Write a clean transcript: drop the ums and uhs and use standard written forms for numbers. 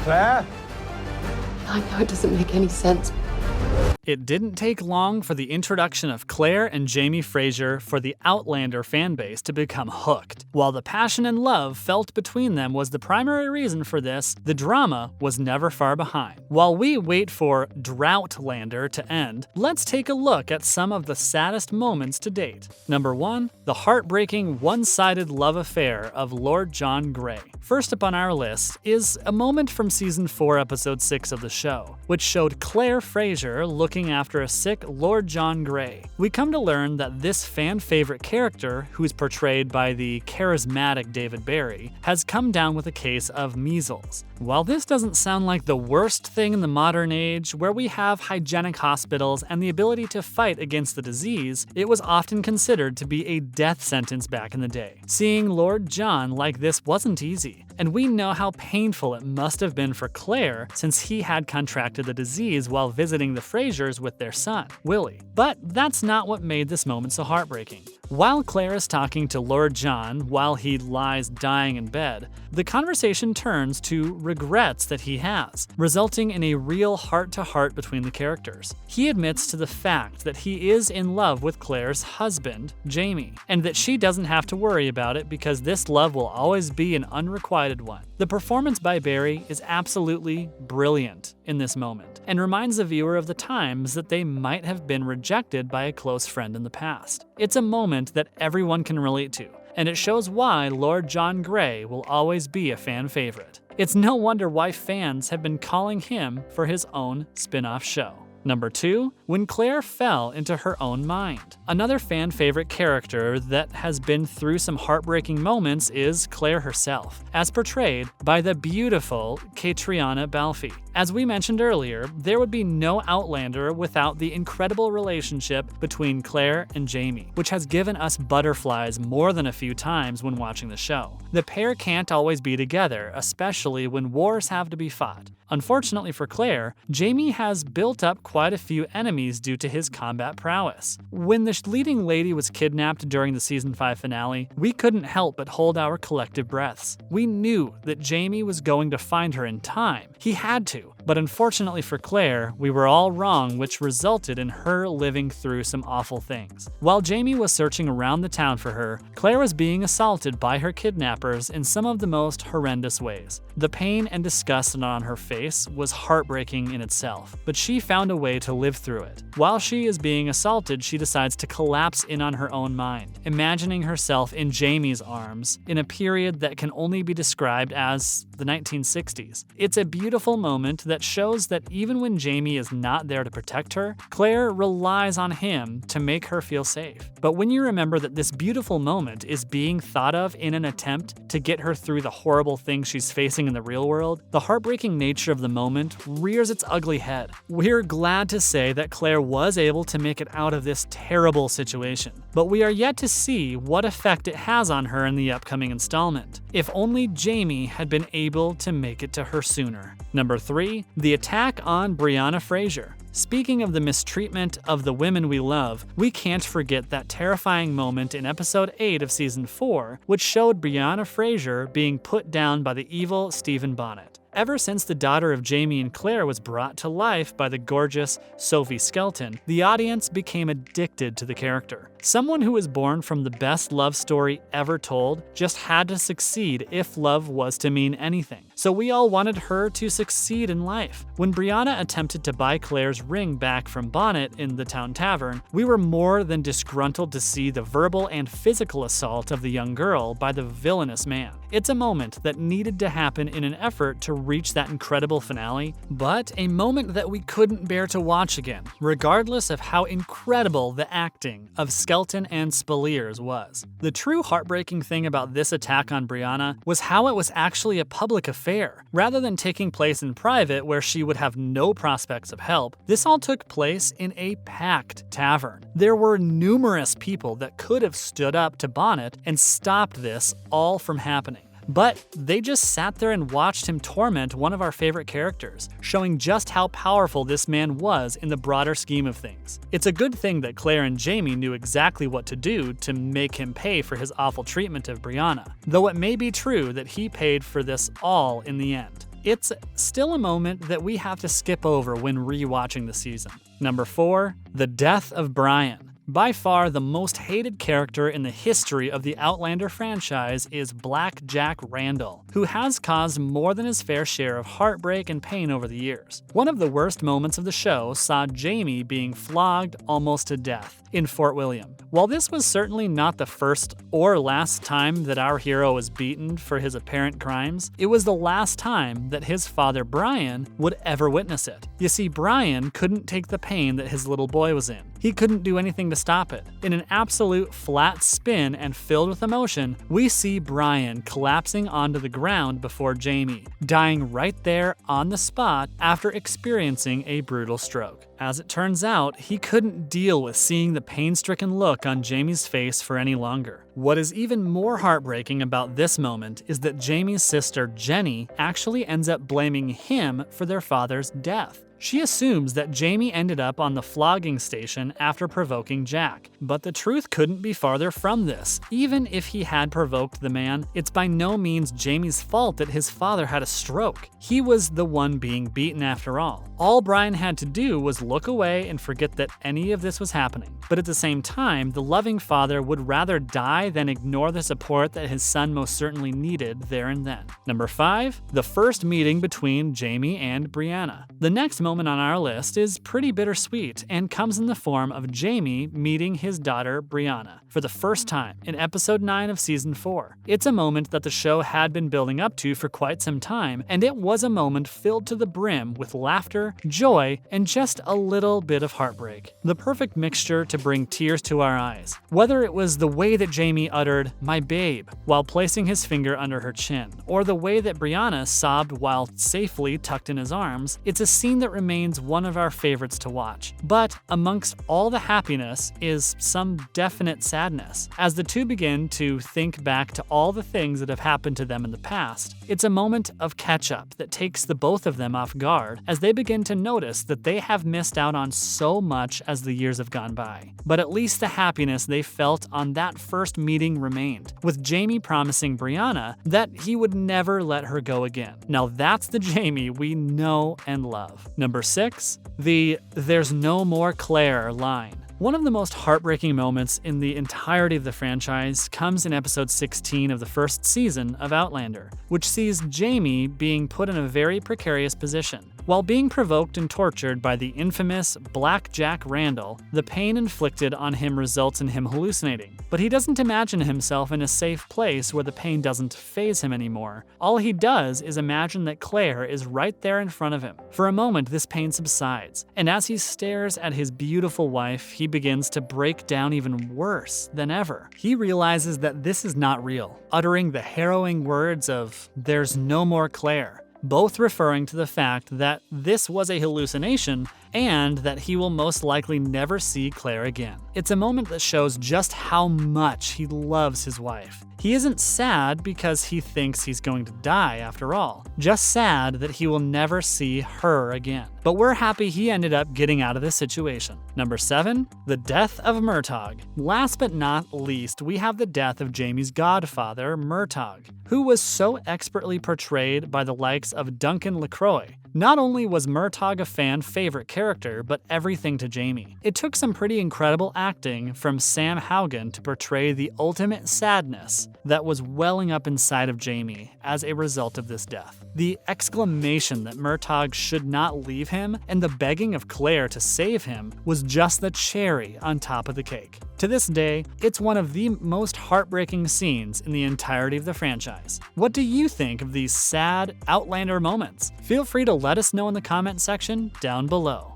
Claire? I know it doesn't make any sense. It didn't take long for the introduction of Claire and Jamie Fraser for the Outlander fanbase to become hooked. While the passion and love felt between them was the primary reason for this, the drama was never far behind. While we wait for Droughtlander to end, let's take a look at some of the saddest moments to date. Number 1. The heartbreaking one-sided love affair of Lord John Grey. First up on our list is a moment from Season 4, Episode 6 of the show, which showed Claire Fraser looking after a sick Lord John Grey. We come to learn that this fan-favorite character, who's portrayed by the charismatic David Barry, has come down with a case of measles. While this doesn't sound like the worst thing in the modern age, where we have hygienic hospitals and the ability to fight against the disease, it was often considered to be a death sentence back in the day. Seeing Lord John like this wasn't easy, and we know how painful it must have been for Claire since he had contracted the disease while visiting the Frasers with their son, Willie. But that's not what made this moment so heartbreaking. While Claire is talking to Lord John while he lies dying in bed, the conversation turns to regrets that he has, resulting in a real heart-to-heart between the characters. He admits to the fact that he is in love with Claire's husband, Jamie, and that she doesn't have to worry about it because this love will always be an unrequited one. The performance by Barry is absolutely brilliant in this moment, and reminds the viewer of the times that they might have been rejected by a close friend in the past. It's a moment that everyone can relate to, and it shows why Lord John Grey will always be a fan favorite. It's no wonder why fans have been calling him for his own spin-off show. Number 2, when Claire fell into her own mind. Another fan favorite character that has been through some heartbreaking moments is Claire herself, as portrayed by the beautiful Catriona Balfe. As we mentioned earlier, there would be no Outlander without the incredible relationship between Claire and Jamie, which has given us butterflies more than a few times when watching the show. The pair can't always be together, especially when wars have to be fought. Unfortunately for Claire, Jamie has built up quite a few enemies due to his combat prowess. When the leading lady was kidnapped during the Season 5 finale, we couldn't help but hold our collective breaths. We knew that Jamie was going to find her in time. He had to. But unfortunately for Claire, we were all wrong, which resulted in her living through some awful things. While Jamie was searching around the town for her, Claire was being assaulted by her kidnappers in some of the most horrendous ways. The pain and disgust on her face was heartbreaking in itself, but she found a way to live through it. While she is being assaulted, she decides to collapse in on her own mind, imagining herself in Jamie's arms in a period that can only be described as the 1960s. It's a beautiful moment that shows that even when Jamie is not there to protect her, Claire relies on him to make her feel safe. But when you remember that this beautiful moment is being thought of in an attempt to get her through the horrible things she's facing in the real world, the heartbreaking nature of the moment rears its ugly head. We're glad to say that Claire was able to make it out of this terrible situation, but we are yet to see what effect it has on her in the upcoming installment. If only Jamie had been able to make it to her sooner. Number 3, the attack on Brianna Fraser. Speaking of the mistreatment of the women we love, we can't forget that terrifying moment in episode 8 of season 4, which showed Brianna Fraser being put down by the evil Stephen Bonnet. Ever since the daughter of Jamie and Claire was brought to life by the gorgeous Sophie Skelton, the audience became addicted to the character. Someone who was born from the best love story ever told just had to succeed if love was to mean anything. So we all wanted her to succeed in life. When Brianna attempted to buy Claire's ring back from Bonnet in the town tavern, we were more than disgruntled to see the verbal and physical assault of the young girl by the villainous man. It's a moment that needed to happen in an effort to reach that incredible finale, but a moment that we couldn't bear to watch again, regardless of how incredible the acting of Skelton and Spaliers was. The true heartbreaking thing about this attack on Brianna was how it was actually a public affair. Rather than taking place in private where she would have no prospects of help, this all took place in a packed tavern. There were numerous people that could have stood up to Bonnet and stopped this all from happening. But they just sat there and watched him torment one of our favorite characters, showing just how powerful this man was in the broader scheme of things. It's a good thing that Claire and Jamie knew exactly what to do to make him pay for his awful treatment of Brianna, though it may be true that he paid for this all in the end. it's still a moment that we have to skip over when rewatching the season. Number 4, the death of Brian. By far, the most hated character in the history of the Outlander franchise is Black Jack Randall, who has caused more than his fair share of heartbreak and pain over the years. One of the worst moments of the show saw Jamie being flogged almost to death in Fort William. While this was certainly not the first or last time that our hero was beaten for his apparent crimes, it was the last time that his father Brian would ever witness it. You see, Brian couldn't take the pain that his little boy was in. He couldn't do anything to stop it. In an absolute flat spin and filled with emotion, we see Brian collapsing onto the ground before Jamie, dying right there on the spot after experiencing a brutal stroke. As it turns out, he couldn't deal with seeing the pain-stricken look on Jamie's face for any longer. What is even more heartbreaking about this moment is that Jamie's sister, Jenny, actually ends up blaming him for their father's death. She assumes that Jamie ended up on the flogging station after provoking Jack, but the truth couldn't be farther from this. Even if he had provoked the man, it's by no means Jamie's fault that his father had a stroke. He was the one being beaten after all. All Brian had to do was look away and forget that any of this was happening. But at the same time, the loving father would rather die than ignore the support that his son most certainly needed there and then. Number 5, the first meeting between Jamie and Brianna. The next moment on our list is pretty bittersweet and comes in the form of Jamie meeting his daughter Brianna for the first time in episode 9 of season 4. It's a moment that the show had been building up to for quite some time, and it was a moment filled to the brim with laughter, joy, and just a little bit of heartbreak. The perfect mixture to bring tears to our eyes. Whether it was the way that Jamie uttered, "my babe," while placing his finger under her chin, or the way that Brianna sobbed while safely tucked in his arms, it's a scene that remains one of our favorites to watch. But amongst all the happiness is some definite sadness. As the two begin to think back to all the things that have happened to them in the past, it's a moment of catch-up that takes the both of them off guard as they begin to notice that they have missed out on so much as the years have gone by. But at least the happiness they felt on that first meeting remained, with Jamie promising Brianna that he would never let her go again. Now that's the Jamie we know and love. Number 6, the "there's no more Claire" line. One of the most heartbreaking moments in the entirety of the franchise comes in episode 16 of the first season of Outlander, which sees Jamie being put in a very precarious position. While being provoked and tortured by the infamous Black Jack Randall, the pain inflicted on him results in him hallucinating. But he doesn't imagine himself in a safe place where the pain doesn't faze him anymore. All he does is imagine that Claire is right there in front of him. For a moment, this pain subsides, and as he stares at his beautiful wife, he begins to break down even worse than ever. He realizes that this is not real, uttering the harrowing words of "there's no more Claire," both referring to the fact that this was a hallucination and that he will most likely never see Claire again. It's a moment that shows just how much he loves his wife. He isn't sad because he thinks he's going to die after all, just sad that he will never see her again. But we're happy he ended up getting out of this situation. Number 7, the death of Murtaugh. Last but not least, we have the death of Jamie's godfather, Murtaugh, who was so expertly portrayed by the likes of Duncan LaCroix. Not only was Murtaugh a fan favorite character, but everything to Jamie. It took some pretty incredible acting from Sam Haugen to portray the ultimate sadness that was welling up inside of Jamie as a result of this death. The exclamation that Murtaugh should not leave him and the begging of Claire to save him was just the cherry on top of the cake. To this day, it's one of the most heartbreaking scenes in the entirety of the franchise. What do you think of these sad Outlander moments? Feel free to let us know in the comment section down below.